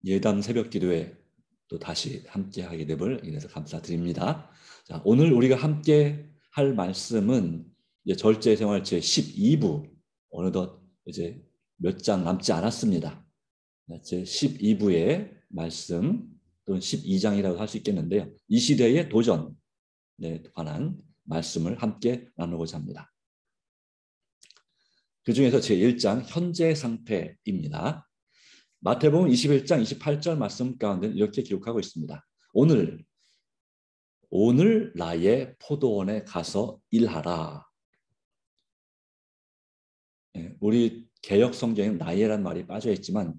예담 새벽 기도에 또 다시 함께 하게 됨을 인해서 감사드립니다. 자, 오늘 우리가 함께 할 말씀은 이제 절제 생활 제 12부, 어느덧 이제 몇 장 남지 않았습니다. 제 12부의 말씀 또는 12장이라고 할 수 있겠는데요. 이 시대의 도전에 관한 말씀을 함께 나누고자 합니다. 그 중에서 제 1장 현재 상태입니다. 마태복음 21장 28절 말씀 가운데 이렇게 기록하고 있습니다. 오늘 나의 포도원에 가서 일하라. 우리 개역 성경에는 나의란 말이 빠져 있지만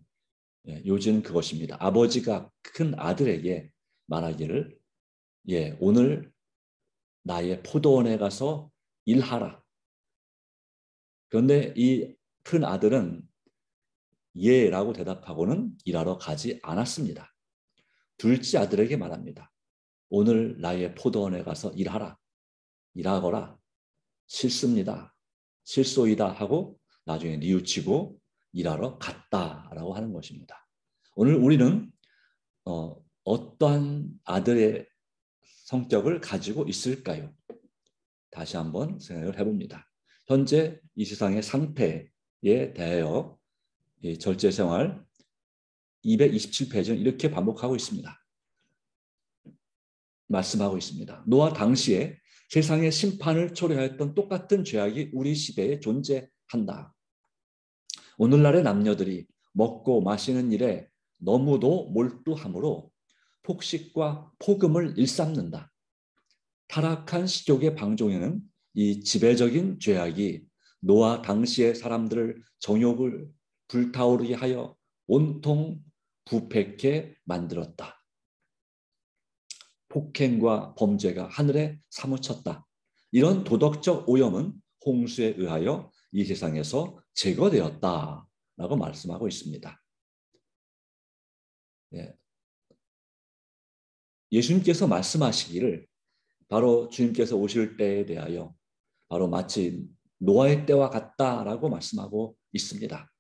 요즘 그것입니다. 아버지가 큰 아들에게 말하기를 오늘 나의 포도원에 가서 일하라. 그런데 이 큰 아들은 예라고 대답하고는 일하러 가지 않았습니다. 둘째 아들에게 말합니다. 오늘 나의 포도원에 가서 일하라. 일하거라. 싫습니다. 실소이다 하고 나중에 뉘우치고 일하러 갔다라고 하는 것입니다. 오늘 우리는 어떠한 아들의 성격을 가지고 있을까요? 다시 한번 생각을 해봅니다. 현재 이 세상의 상태에 대하여 절제생활 227페이지는 이렇게 반복하고 있습니다. 말씀하고 있습니다. 노아 당시에 세상의 심판을 초래하였던 똑같은 죄악이 우리 시대에 존재한다. 오늘날의 남녀들이 먹고 마시는 일에 너무도 몰두함으로 폭식과 폭음을 일삼는다. 타락한 시족의 방종에는 이 지배적인 죄악이 노아 당시의 사람들을 정욕을 불타오르게 하여 온통 부패케 만들었다. 폭행과 범죄가 하늘에 사무쳤다. 이런 도덕적 오염은 홍수에 의하여 이 세상에서 제거되었다라고 말씀하고 있습니다. 예수님께서 말씀하시기를 바로 주님께서 오실 때에 대하여 바로 마치 노아의 때와 같다라고 말씀하고 있습니다.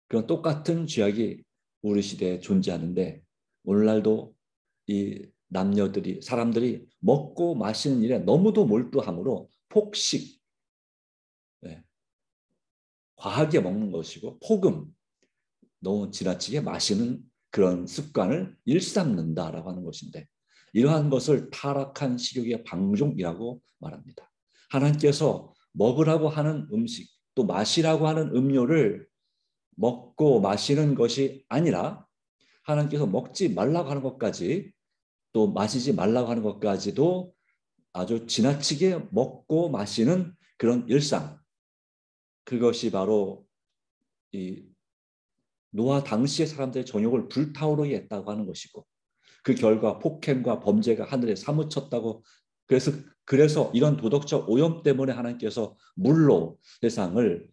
그런 똑같은 죄악이 우리 시대에 존재하는데 오늘날도 이 남녀들이 사람들이 먹고 마시는 일에 너무도 몰두함으로 폭식, 과하게 먹는 것이고 폭음, 너무 지나치게 마시는 그런 습관을 일삼는다라고 하는 것인데 이러한 것을 타락한 식욕의 방종이라고 말합니다. 하나님께서 먹으라고 하는 음식 또 마시라고 하는 음료를 먹고 마시는 것이 아니라 하나님께서 먹지 말라고 하는 것까지 또 마시지 말라고 하는 것까지도 아주 지나치게 먹고 마시는 그런 일상, 그것이 바로 이 노아 당시의 사람들의 정욕을 불타오르게 했다고 하는 것이고 그 결과 폭행과 범죄가 하늘에 사무쳤다고 그래서 이런 도덕적 오염 때문에 하나님께서 물로 세상을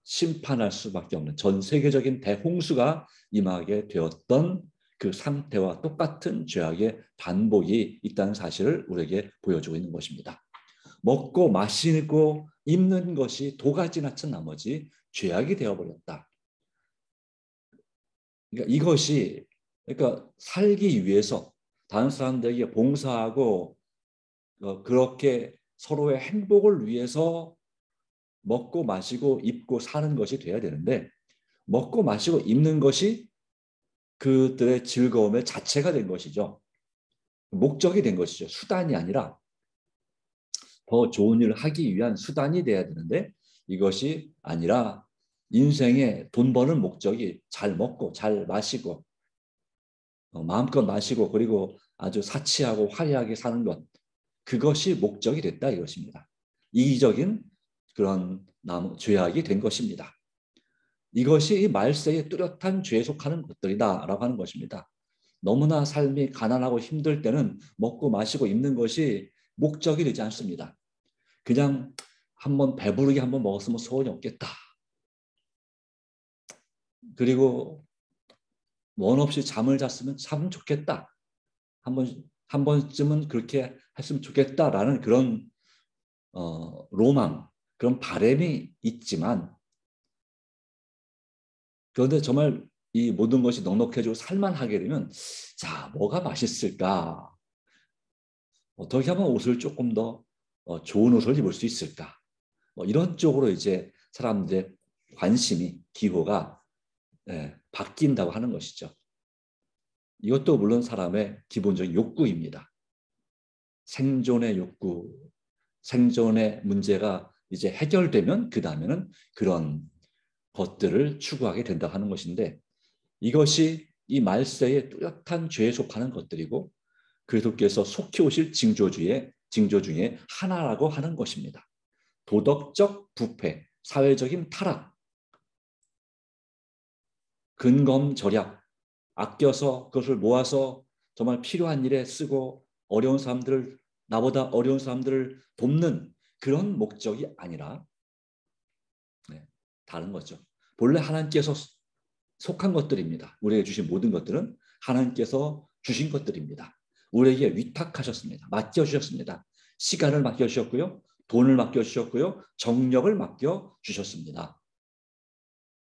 심판할 수밖에 없는 전 세계적인 대홍수가 임하게 되었던 그 상태와 똑같은 죄악의 반복이 있다는 사실을 우리에게 보여주고 있는 것입니다. 먹고 마시고 입는 것이 도가 지나친 나머지 죄악이 되어버렸다. 그러니까 이것이 살기 위해서 다른 사람들에게 봉사하고 그렇게 서로의 행복을 위해서 먹고 마시고 입고 사는 것이 돼야 되는데 먹고 마시고 입는 것이 그들의 즐거움의 자체가 된 것이죠. 목적이 된 것이죠. 수단이 아니라 더 좋은 일을 하기 위한 수단이 돼야 되는데 이것이 아니라 인생의 돈 버는 목적이 잘 먹고 잘 마시고 마음껏 마시고 그리고 아주 사치하고 화려하게 사는 것, 그것이 목적이 됐다 이것입니다. 이기적인 그런 죄악이 된 것입니다. 이것이 말세의 뚜렷한 죄에 속하는 것들이다라고 하는 것입니다. 너무나 삶이 가난하고 힘들 때는 먹고 마시고 입는 것이 목적이 되지 않습니다. 그냥 한번 배부르게 한번 먹었으면 소원이 없겠다. 그리고 원 없이 잠을 잤으면 참 좋겠다. 한 번쯤은 그렇게 했으면 좋겠다라는 그런 로망, 그런 바람이 있지만 그런데 정말 이 모든 것이 넉넉해지고 살만하게 되면 자, 뭐가 맛있을까? 어떻게 하면 옷을 조금 더 좋은 옷을 입을 수 있을까? 이런 쪽으로 이제 사람들의 관심이 기호가 바뀐다고 하는 것이죠. 이것도 물론 사람의 기본적인 욕구입니다. 생존의 욕구, 생존의 문제가 이제 해결되면 그 다음에는 그런 것들을 추구하게 된다 하는 것인데 이것이 이 말세의 뚜렷한 죄에 속하는 것들이고 그리스도께서 속히 오실 징조 중에 하나라고 하는 것입니다. 도덕적 부패, 사회적인 타락, 근검절약, 아껴서 그것을 모아서 정말 필요한 일에 쓰고 어려운 사람들을 나보다 어려운 사람들을 돕는 그런 목적이 아니라 다른 거죠. 본래 하나님께서 속한 것들입니다. 우리에게 주신 모든 것들은 하나님께서 주신 것들입니다. 우리에게 위탁하셨습니다. 맡겨주셨습니다. 시간을 맡겨주셨고요. 돈을 맡겨주셨고요. 정력을 맡겨주셨습니다.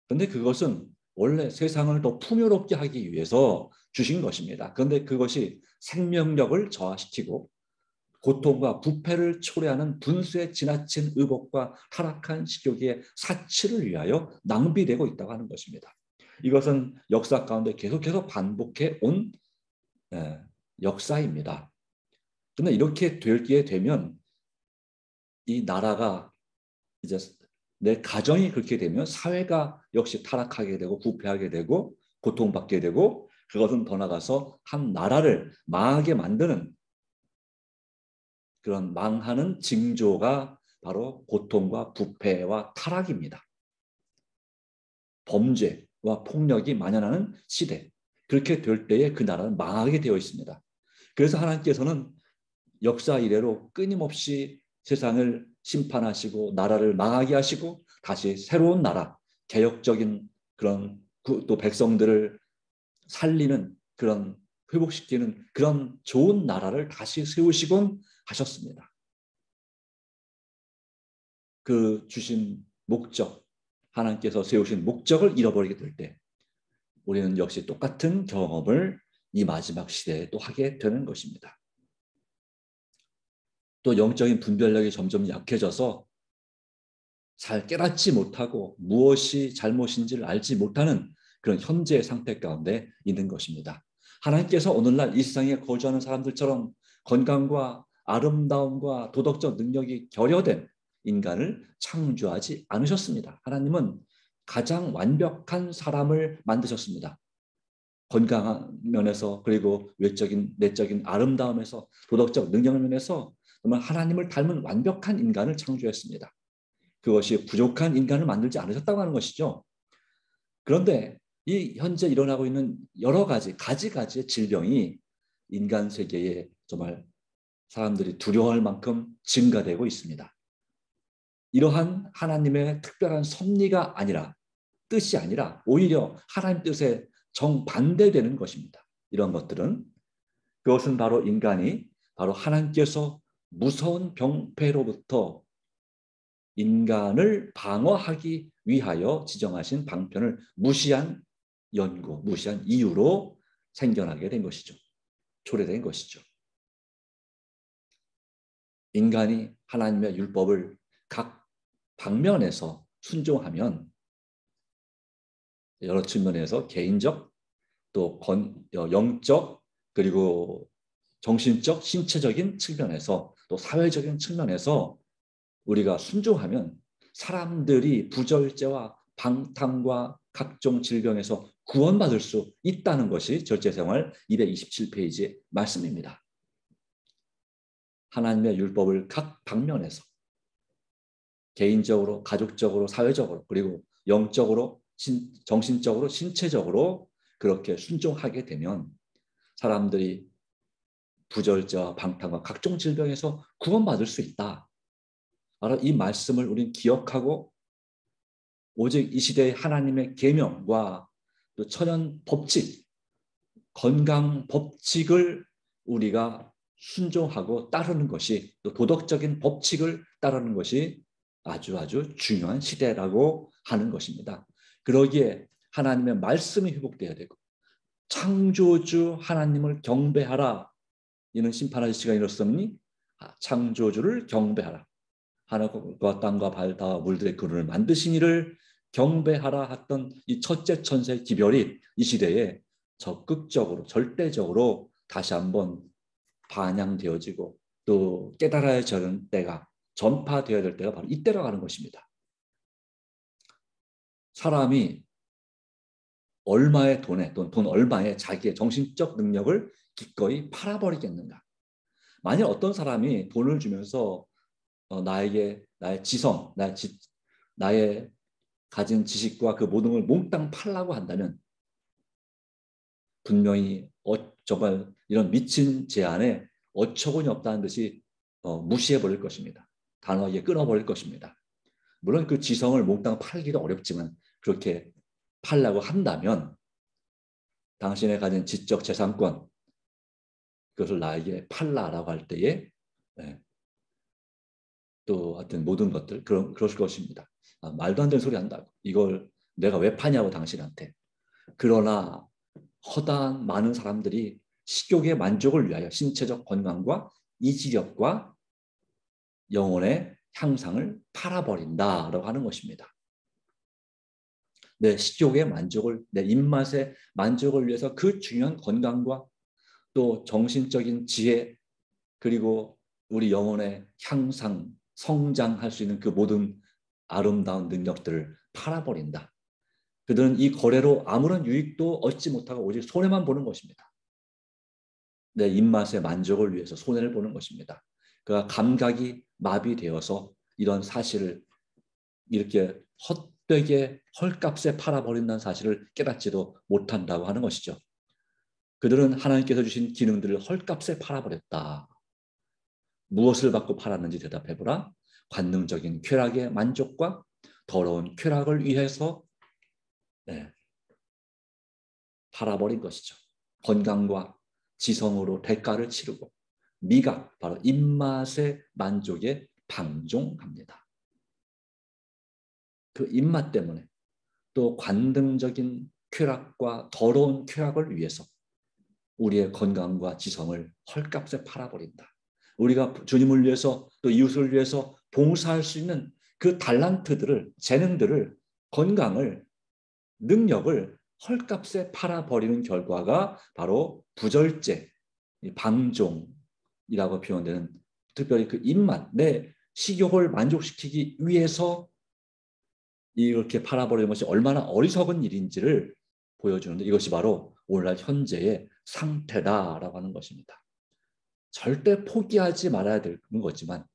그런데 그것은 원래 세상을 더 풍요롭게 하기 위해서 주신 것입니다. 그런데 그것이 생명력을 저하시키고 고통과 부패를 초래하는 분수에 지나친 의복과 타락한 식욕의 사치를 위하여 낭비되고 있다고 하는 것입니다. 이것은 역사 가운데 계속해서 반복해 온 역사입니다. 그런데 이렇게 되게 되면 이 나라가 이제 내 가정이 그렇게 되면 사회가 역시 타락하게 되고 부패하게 되고 고통받게 되고 그것은 더 나아가서 한 나라를 망하게 만드는 그런 망하는 징조가 바로 고통과 부패와 타락입니다. 범죄와 폭력이 만연하는 시대. 그렇게 될 때에 그 나라는 망하게 되어 있습니다. 그래서 하나님께서는 역사 이래로 끊임없이 세상을 심판하시고 나라를 망하게 하시고 다시 새로운 나라, 개혁적인 그런 또 백성들을 살리는 그런 회복시키는 그런 좋은 나라를 다시 세우시곤 하셨습니다. 그 주신 목적, 하나님께서 세우신 목적을 잃어버리게 될 때 우리는 역시 똑같은 경험을 이 마지막 시대에 또 하게 되는 것입니다. 또 영적인 분별력이 점점 약해져서 잘 깨닫지 못하고 무엇이 잘못인지를 알지 못하는 그런 현재의 상태 가운데 있는 것입니다. 하나님께서 오늘날 이 세상에 거주하는 사람들처럼 건강과 아름다움과 도덕적 능력이 결여된 인간을 창조하지 않으셨습니다. 하나님은 가장 완벽한 사람을 만드셨습니다. 건강한 면에서 그리고 외적인 내적인 아름다움에서 도덕적 능력 면에서 정말 하나님을 닮은 완벽한 인간을 창조했습니다. 그것이 부족한 인간을 만들지 않으셨다고 하는 것이죠. 그런데 이 현재 일어나고 있는 여러 가지가지의 질병이 인간 세계에 정말 사람들이 두려워할 만큼 증가되고 있습니다. 이러한 하나님의 특별한 섭리가 아니라 뜻이 아니라 오히려 하나님 뜻에 정반대되는 것입니다. 이런 것들은 그것은 바로 인간이 바로 하나님께서 무서운 병폐로부터 인간을 방어하기 위하여 지정하신 방편을 무시한 연고, 무시한 이유로 생겨나게 된 것이죠. 초래된 것이죠. 인간이 하나님의 율법을 각 방면에서 순종하면 여러 측면에서 개인적, 또 영적, 그리고 정신적, 신체적인 측면에서 또 사회적인 측면에서 우리가 순종하면 사람들이 부절제와 방탕과 각종 질병에서 구원받을 수 있다는 것이 절제생활 227페이지의 말씀입니다. 하나님의 율법을 각 방면에서 개인적으로, 가족적으로, 사회적으로, 그리고 영적으로, 정신적으로, 신체적으로 그렇게 순종하게 되면 사람들이 부절제와 방탕과 각종 질병에서 구원받을 수 있다. 바로 이 말씀을 우리는 기억하고 오직 이 시대의 하나님의 계명과 또 천연 법칙, 건강 법칙을 우리가 순종하고 따르는 것이 또 도덕적인 법칙을 따르는 것이 아주 중요한 시대라고 하는 것입니다. 그러기에 하나님의 말씀이 회복돼야 되고 창조주 하나님을 경배하라. 이는 심판할 시간이 이렇으니 창조주를 경배하라. 하늘과 땅과 바다 물들의 그루를 만드신 이를 경배하라 했던 이 첫째 천사의 기별이 이 시대에 적극적으로 절대적으로 다시 한번 반영되어지고 또 깨달아야 되는 때가 전파되어야 될 때가 바로 이때로 가는 것입니다. 사람이 얼마의 돈에 돈 얼마에 자기의 정신적 능력을 기꺼이 팔아버리겠는가. 만약 어떤 사람이 돈을 주면서 나에게 나의 지성, 나의 가진 지식과 그 모든 걸 몽땅 팔라고 한다면 분명히 정말 이런 미친 제안에 어처구니 없다는 듯이 무시해버릴 것입니다. 단호하게 끊어버릴 것입니다. 물론 그 지성을 몽땅 팔기도 어렵지만 그렇게 팔라고 한다면 당신의 가진 지적 재산권 그것을 나에게 팔라라고 할 때에 또 하여튼 모든 것들 그럴 것입니다. 말도 안 되는 소리 한다고. 이걸 내가 왜 파냐고 당신한테. 그러나 허다한 많은 사람들이 식욕의 만족을 위하여 신체적 건강과 이지력과 영혼의 향상을 팔아버린다라고 하는 것입니다. 내 식욕의 만족을, 내 입맛의 만족을 위해서 그 중요한 건강과 또 정신적인 지혜 그리고 우리 영혼의 향상, 성장할 수 있는 그 모든 아름다운 능력들을 팔아버린다. 그들은 이 거래로 아무런 유익도 얻지 못하고 오직 손해만 보는 것입니다. 내 입맛의 만족을 위해서 손해를 보는 것입니다. 그가 감각이 마비되어서 이런 사실을 이렇게 헛되게 헐값에 팔아버린다는 사실을 깨닫지도 못한다고 하는 것이죠. 그들은 하나님께서 주신 기능들을 헐값에 팔아버렸다. 무엇을 받고 팔았는지 대답해보라. 관능적인 쾌락의 만족과 더러운 쾌락을 위해서 팔아버린 것이죠. 건강과 지성으로 대가를 치르고 미각, 바로 입맛의 만족에 방종합니다. 그 입맛 때문에 또 관능적인 쾌락과 더러운 쾌락을 위해서 우리의 건강과 지성을 헐값에 팔아버린다. 우리가 주님을 위해서 또 이웃을 위해서 봉사할 수 있는 그 달란트들을, 재능들을, 건강을, 능력을 헐값에 팔아버리는 결과가 바로 부절제, 방종이라고 표현되는 특별히 그 입맛, 내 식욕을 만족시키기 위해서 이렇게 팔아버리는 것이 얼마나 어리석은 일인지를 보여주는데 이것이 바로 오늘날 현재의 상태다라고 하는 것입니다. 절대 포기하지 말아야 되는 거지만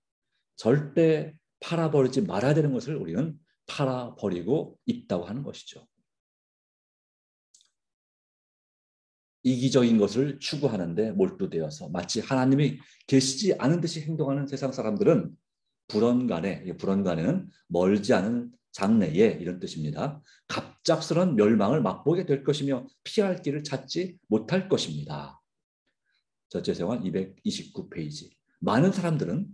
절대 팔아버리지 말아야 되는 것을 우리는 팔아버리고 있다고 하는 것이죠. 이기적인 것을 추구하는데 몰두되어서 마치 하나님이 계시지 않은 듯이 행동하는 세상 사람들은 불언간에는 멀지 않은 장래에 이런 뜻입니다. 갑작스런 멸망을 맛보게 될 것이며 피할 길을 찾지 못할 것입니다. 저체세관 229페이지. 많은 사람들은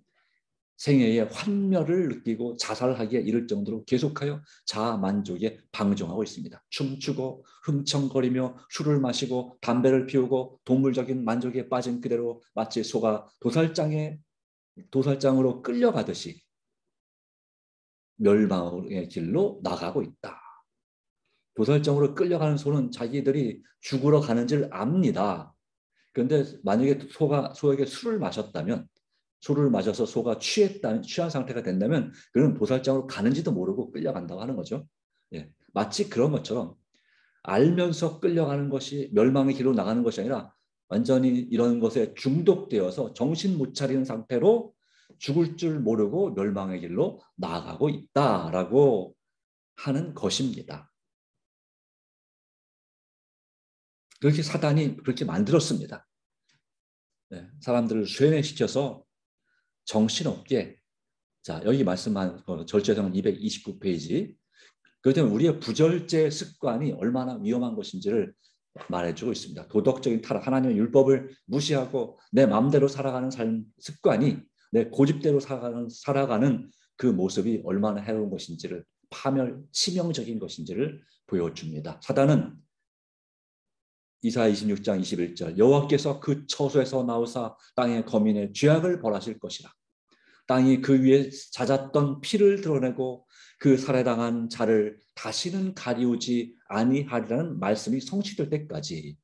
생애의 환멸을 느끼고 자살하기에 이를 정도로 계속하여 자아만족에 방종하고 있습니다. 춤추고 흥청거리며 술을 마시고 담배를 피우고 동물적인 만족에 빠진 그대로 마치 소가 도살장으로 끌려가듯이 멸망의 길로 나가고 있다. 도살장으로 끌려가는 소는 자기들이 죽으러 가는 줄 압니다. 그런데 만약에 소에게 술을 마셔서 소가 취한 상태가 된다면 그는 도살장으로 가는지도 모르고 끌려간다고 하는 거죠. 마치 그런 것처럼 알면서 끌려가는 것이 멸망의 길로 나가는 것이 아니라 완전히 이런 것에 중독되어서 정신 못 차리는 상태로 죽을 줄 모르고 멸망의 길로 나아가고 있다라고 하는 것입니다. 그렇게 사단이 그렇게 만들었습니다. 사람들을 쇠뇌시켜서 정신없게 자 여기 말씀한 절제성 229페이지 그렇기 때문에 우리의 부절제 습관이 얼마나 위험한 것인지를 말해주고 있습니다. 도덕적인 타락, 하나님의 율법을 무시하고 내 마음대로 살아가는 삶 습관이 내 고집대로 살아가는 그 모습이 얼마나 해로운 것인지를 파멸, 치명적인 것인지를 보여줍니다. 사단은 이사야 26장 21절 여호와께서 그 처소에서 나오사 땅의 거민의 죄악을 벌하실 것이라. 땅이 그 위에 잦았던 피를 드러내고 그 살해당한 자를 다시는 가리우지 아니하리라는 말씀이 성취될 때까지,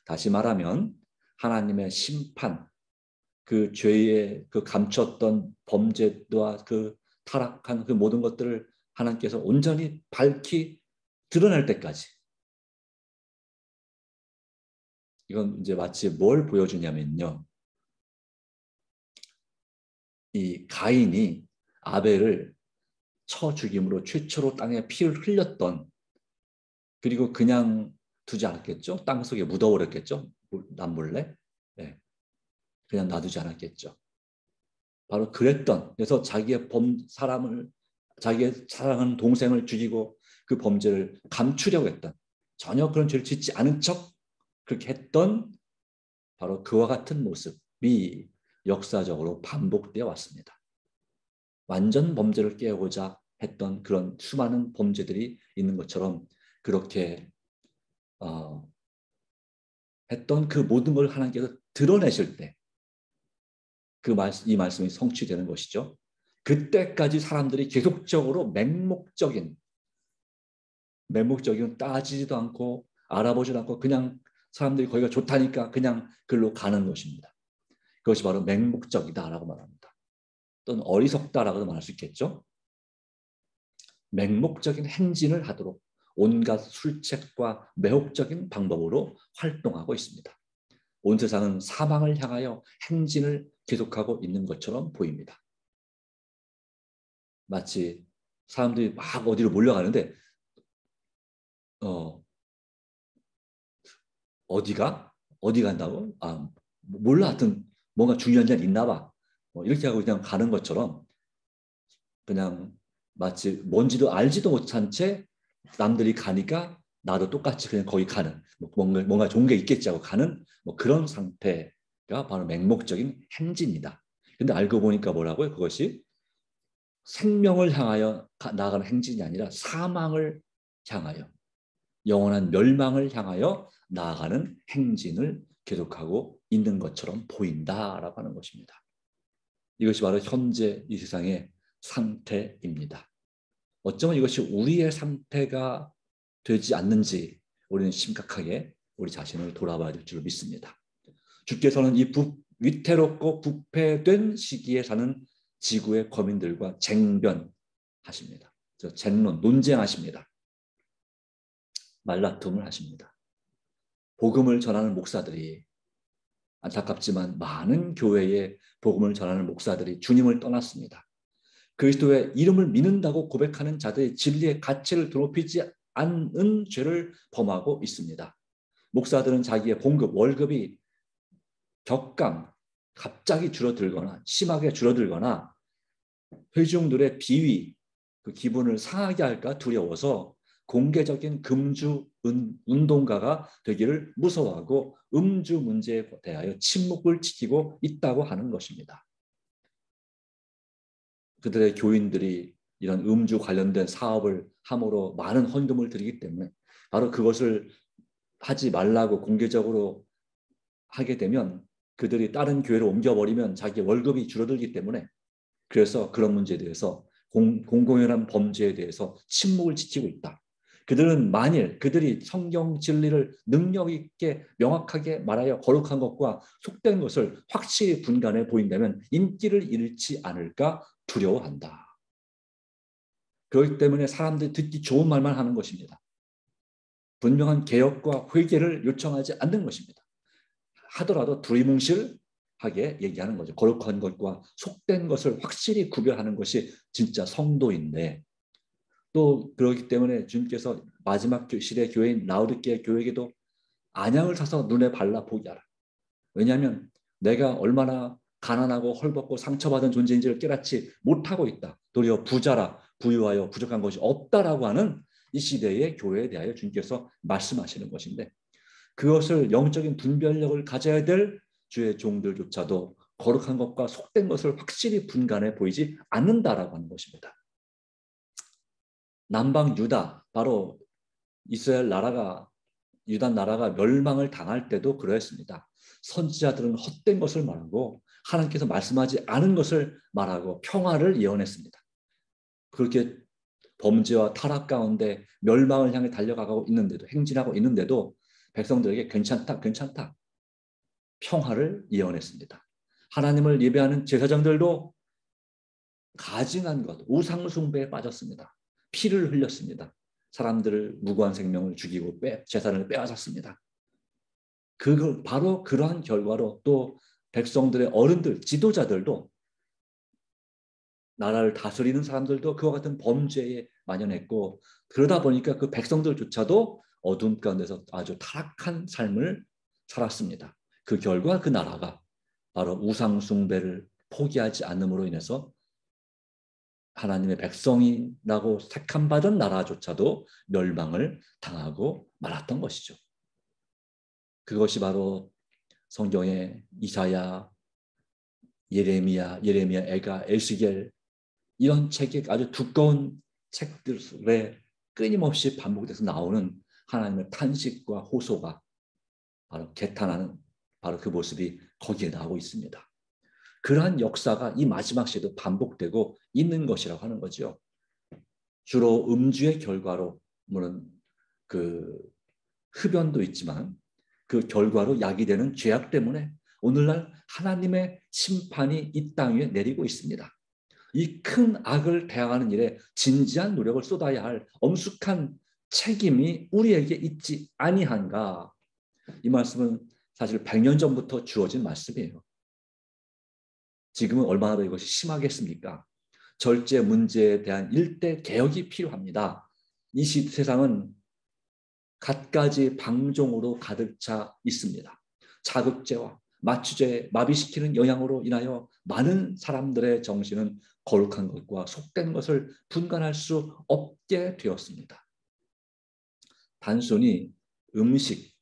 다시 말하면 하나님의 심판, 그 죄의 그 감췄던 범죄와 그 타락한 그 모든 것들을 하나님께서 온전히 밝히 드러낼 때까지, 이건 이제 마치 뭘 보여주냐면요, 이 가인이 아벨을 쳐 죽임으로 최초로 땅에 피를 흘렸던, 그리고 그냥 두지 않았겠죠. 땅 속에 묻어버렸겠죠. 남몰래. 네, 그냥 놔두지 않았겠죠. 바로 그랬던, 그래서 자기의 사랑하는 동생을 죽이고 그 범죄를 감추려고 했던, 전혀 그런 죄를 짓지 않은 척 그렇게 했던 바로 그와 같은 모습이 역사적으로 반복되어 왔습니다. 완전 범죄를 깨우고자 했던 그런 수많은 범죄들이 있는 것처럼, 그렇게 했던 그 모든 걸 하나님께서 드러내실 때 이 말씀이 성취되는 것이죠. 그때까지 사람들이 계속적으로 맹목적인, 따지지도 않고 알아보지도 않고 그냥 사람들이 거기가 좋다니까 그냥 글로 가는 것입니다. 그것이 바로 맹목적이다라고 말합니다. 또는 어리석다라고도 말할 수 있겠죠. 맹목적인 행진을 하도록 온갖 술책과 매혹적인 방법으로 활동하고 있습니다. 온 세상은 사망을 향하여 행진을 계속하고 있는 것처럼 보입니다. 마치 사람들이 막 어디로 몰려가는데 어디 간다고? 몰라. 하여튼 뭔가 중요한 일 있나 봐. 이렇게 하고 그냥 가는 것처럼, 그냥 마치 뭔지도 알지도 못한 채 남들이 가니까 나도 똑같이 그냥 거기 가는, 뭔가 좋은 게 있겠지 하고 가는 그런 상태가 바로 맹목적인 행진이다. 근데 알고 보니까 뭐라고요? 그것이 생명을 향하여 나아가는 행진이 아니라 사망을 향하여, 영원한 멸망을 향하여 나아가는 행진을 계속하고 있는 것처럼 보인다라고 하는 것입니다. 이것이 바로 현재 이 세상의 상태입니다. 어쩌면 이것이 우리의 상태가 되지 않는지 우리는 심각하게 우리 자신을 돌아봐야 될 줄 믿습니다. 주께서는 이 위태롭고 부패된 시기에 사는 지구의 거민들과 쟁변하십니다. 논쟁하십니다. 말다툼을 하십니다. 복음을 전하는 목사들이, 안타깝지만 많은 교회에 복음을 전하는 목사들이 주님을 떠났습니다. 그리스도의 이름을 믿는다고 고백하는 자들이 진리의 가치를 드높이지 않은 죄를 범하고 있습니다. 목사들은 자기의 봉급, 월급이 갑자기 줄어들거나 심하게 줄어들거나 회중들의 비위, 그 기분을 상하게 할까 두려워서 공개적인 금주 운동가가 되기를 무서워하고 음주 문제에 대하여 침묵을 지키고 있다고 하는 것입니다. 그들의 교인들이 이런 음주 관련된 사업을 함으로 많은 헌금을 드리기 때문에, 바로 그것을 하지 말라고 공개적으로 하게 되면 그들이 다른 교회로 옮겨버리면 자기 월급이 줄어들기 때문에, 그래서 그런 문제에 대해서 공공연한 범죄에 대해서 침묵을 지키고 있다. 그들은 만일 그들이 성경 진리를 능력 있게 명확하게 말하여 거룩한 것과 속된 것을 확실히 분간해 보인다면 인기를 잃지 않을까 두려워한다. 그렇기 때문에 사람들이 듣기 좋은 말만 하는 것입니다. 분명한 개혁과 회개를 요청하지 않는 것입니다. 하더라도 두리뭉실하게 얘기하는 거죠. 거룩한 것과 속된 것을 확실히 구별하는 것이 진짜 성도인데, 또 그렇기 때문에 주님께서 마지막 시대 교회인 라오디게아 교회에게도 안양을 사서 눈에 발라 보게 하라. 왜냐하면 내가 얼마나 가난하고 헐벗고 상처받은 존재인지를 깨닫지 못하고 있다. 도리어 부자라 부유하여 부족한 것이 없다라고 하는 이 시대의 교회에 대하여 주님께서 말씀하시는 것인데, 그것을 영적인 분별력을 가져야 될 주의 종들조차도 거룩한 것과 속된 것을 확실히 분간해 보이지 않는다라고 하는 것입니다. 남방 유다, 바로 이스라엘 나라가, 유다 나라가 멸망을 당할 때도 그러했습니다. 선지자들은 헛된 것을 말하고 하나님께서 말씀하지 않은 것을 말하고 평화를 예언했습니다. 그렇게 범죄와 타락 가운데 멸망을 향해 달려가고 있는데도, 행진하고 있는데도 백성들에게 괜찮다, 괜찮다, 평화를 예언했습니다. 하나님을 예배하는 제사장들도 가증한 것, 우상 숭배에 빠졌습니다. 피를 흘렸습니다. 사람들을 무고한 생명을 죽이고 재산을 빼앗았습니다. 바로 그러한 결과로 또 백성들의 어른들, 지도자들도, 나라를 다스리는 사람들도 그와 같은 범죄에 만연했고, 그러다 보니까 그 백성들조차도 어둠 가운데서 아주 타락한 삶을 살았습니다. 그 결과 그 나라가 바로 우상 숭배를 포기하지 않음으로 인해서 하나님의 백성이라고 택함받은 나라조차도 멸망을 당하고 말았던 것이죠. 그것이 바로 성경의 이사야, 예레미야, 에가, 에스겔, 이런 책이 아주 두꺼운 책들에 끊임없이 반복돼서 나오는 하나님의 탄식과 호소가, 바로 개탄하는 바로 그 모습이 거기에 나오고 있습니다. 그러한 역사가 이 마지막 시에도 반복되고 있는 것이라고 하는 거죠. 주로 음주의 결과로, 물론 그 흡연도 있지만 그 결과로 야기되는 죄악 때문에 오늘날 하나님의 심판이 이 땅 위에 내리고 있습니다. 이 큰 악을 대항하는 일에 진지한 노력을 쏟아야 할 엄숙한 책임이 우리에게 있지 아니한가. 이 말씀은 사실 100년 전부터 주어진 말씀이에요. 지금은 얼마나 더 이것이 심하겠습니까? 절제 문제에 대한 일대 개혁이 필요합니다. 이 세상은 갖가지 방종으로 가득 차 있습니다. 자극제와 마취제, 마비시키는 영향으로 인하여 많은 사람들의 정신은 거룩한 것과 속된 것을 분간할 수 없게 되었습니다. 단순히 음식,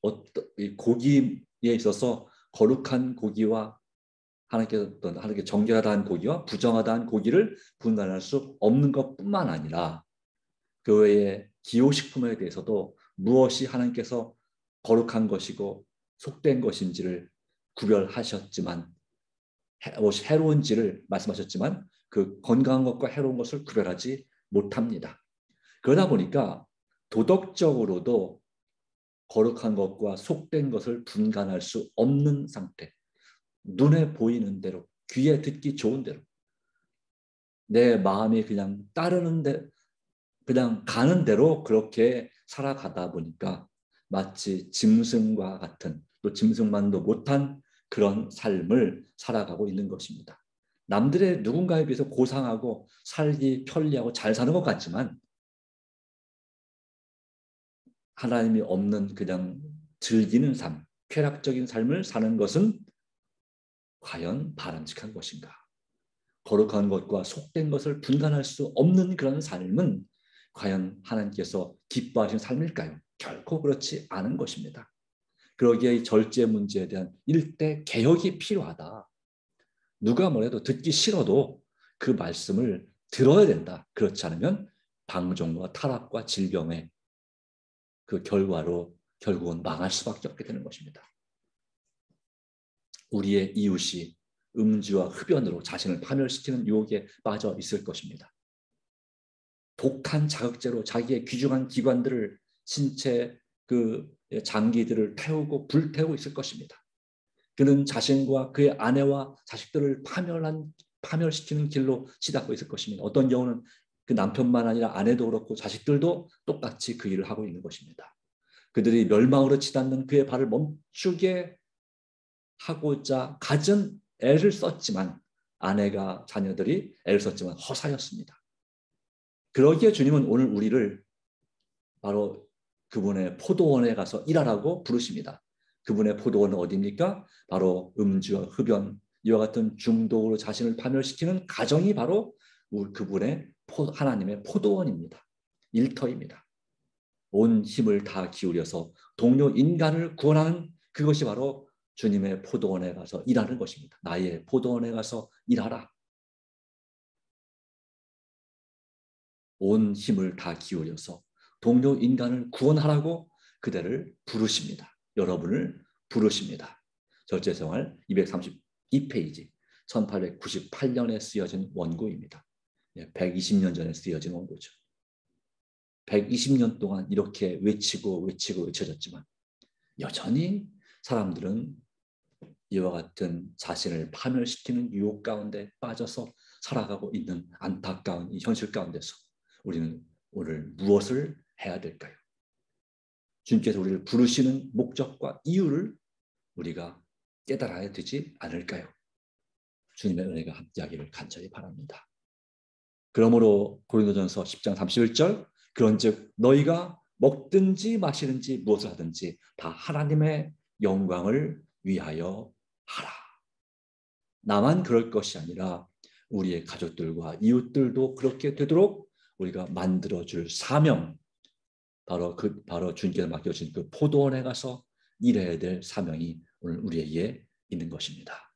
고기에 있어서 거룩한 고기와 하나님께 정결하다는 고기와 부정하다는 고기를 분간할 수 없는 것뿐만 아니라 그 외에 기호식품에 대해서도 무엇이 하나님께서 거룩한 것이고 속된 것인지를 구별하셨지만, 무엇이 해로운지를 말씀하셨지만 그 건강한 것과 해로운 것을 구별하지 못합니다. 그러다 보니까 도덕적으로도 거룩한 것과 속된 것을 분간할 수 없는 상태, 눈에 보이는 대로, 귀에 듣기 좋은 대로, 내 마음이 그냥 따르는 대, 그냥 가는 대로 그렇게 살아가다 보니까 마치 짐승과 같은, 또 짐승만도 못한 그런 삶을 살아가고 있는 것입니다. 남들의 누군가에 비해서 고상하고 살기 편리하고 잘 사는 것 같지만 하나님이 없는 그냥 즐기는 삶, 쾌락적인 삶을 사는 것은 과연 바람직한 것인가? 거룩한 것과 속된 것을 분간할 수 없는 그런 삶은 과연 하나님께서 기뻐하시는 삶일까요? 결코 그렇지 않은 것입니다. 그러기에 이 절제 문제에 대한 일대 개혁이 필요하다. 누가 뭐래도 듣기 싫어도 그 말씀을 들어야 된다. 그렇지 않으면 방종과 타락과 질병의 그 결과로 결국은 망할 수밖에 없게 되는 것입니다. 우리의 이웃이 음주와 흡연으로 자신을 파멸시키는 유혹에 빠져 있을 것입니다. 독한 자극제로 자기의 귀중한 기관들을, 신체 그 장기들을 태우고 불태우고 있을 것입니다. 그는 자신과 그의 아내와 자식들을 파멸시키는 길로 치닫고 있을 것입니다. 어떤 경우는 그 남편만 아니라 아내도 그렇고 자식들도 똑같이 그 일을 하고 있는 것입니다. 그들이 멸망으로 치닫는 그의 발을 멈추게 하고자 갖은 애를 썼지만, 아내가 자녀들이 애를 썼지만 허사였습니다. 그러기에 주님은 오늘 우리를 바로 그분의 포도원에 가서 일하라고 부르십니다. 그분의 포도원은 어디입니까? 바로 음주와 흡연, 이와 같은 중독으로 자신을 파멸시키는 가정이 바로 그분의 하나님의 포도원입니다. 일터입니다. 온 힘을 다 기울여서 동료 인간을 구원하는 그것이 바로 주님의 포도원에 가서 일하는 것입니다. 나의 포도원에 가서 일하라. 온 힘을 다 기울여서 동료 인간을 구원하라고 그대를 부르십니다. 여러분을 부르십니다. 절제생활 232페이지 1898년에 쓰여진 원고입니다. 120년 전에 쓰여진 원고죠. 120년 동안 이렇게 외쳐졌지만 여전히 사람들은 이와 같은 자신을 파멸시키는 유혹 가운데 빠져서 살아가고 있는 안타까운 이 현실 가운데서 우리는 오늘 무엇을 해야 될까요? 주님께서 우리를 부르시는 목적과 이유를 우리가 깨달아야 되지 않을까요? 주님의 은혜가 함께하기를 간절히 바랍니다. 그러므로 고린도전서 10장 31절 그런즉 너희가 먹든지 마시든지 무엇을 하든지 다 하나님의 영광을 위하여 하라. 나만 그럴 것이 아니라 우리의 가족들과 이웃들도 그렇게 되도록 우리가 만들어줄 사명, 바로 주님께서 맡겨주신 그 포도원에 가서 일해야 될 사명이 오늘 우리에게 있는 것입니다.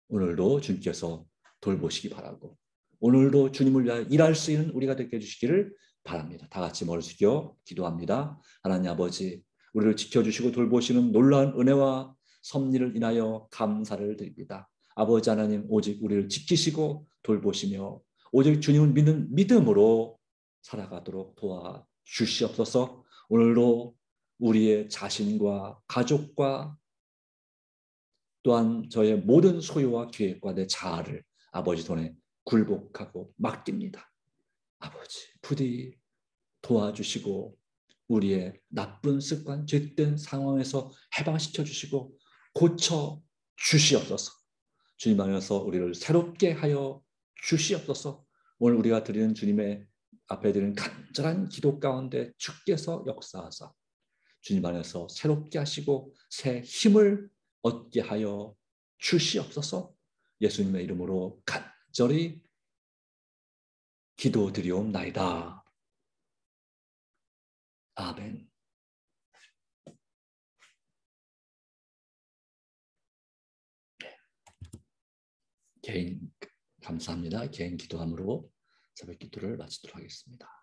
오늘도 주님께서 돌보시기 바라고 오늘도 주님을 위하여 일할 수 있는 우리가 되게 해주시기를 바랍니다. 다 같이 머리 숙여 기도합니다. 하나님 아버지, 우리를 지켜주시고 돌보시는 놀라운 은혜와 섭리를 인하여 감사를 드립니다. 아버지 하나님, 오직 우리를 지키시고 돌보시며 오직 주님을 믿는 믿음으로 살아가도록 도와주시옵소서. 오늘도 우리의 자신과 가족과 또한 저의 모든 소유와 계획과 내 자아를 아버지 손에 굴복하고 맡깁니다. 아버지, 부디 도와주시고 우리의 나쁜 습관, 죄된 상황에서 해방시켜 주시고 고쳐 주시옵소서. 주님 안에서 우리를 새롭게 하여 주시옵소서. 오늘 우리가 드리는 주님의 앞에 드리는 간절한 기도 가운데 주께서 역사하사 주님 안에서 새롭게 하시고 새 힘을 얻게 하여 주시옵소서. 예수님의 이름으로 간절히 기도드리옵나이다. 아멘. 감사합니다. 개인 기도함으로 새벽 기도를 마치도록 하겠습니다.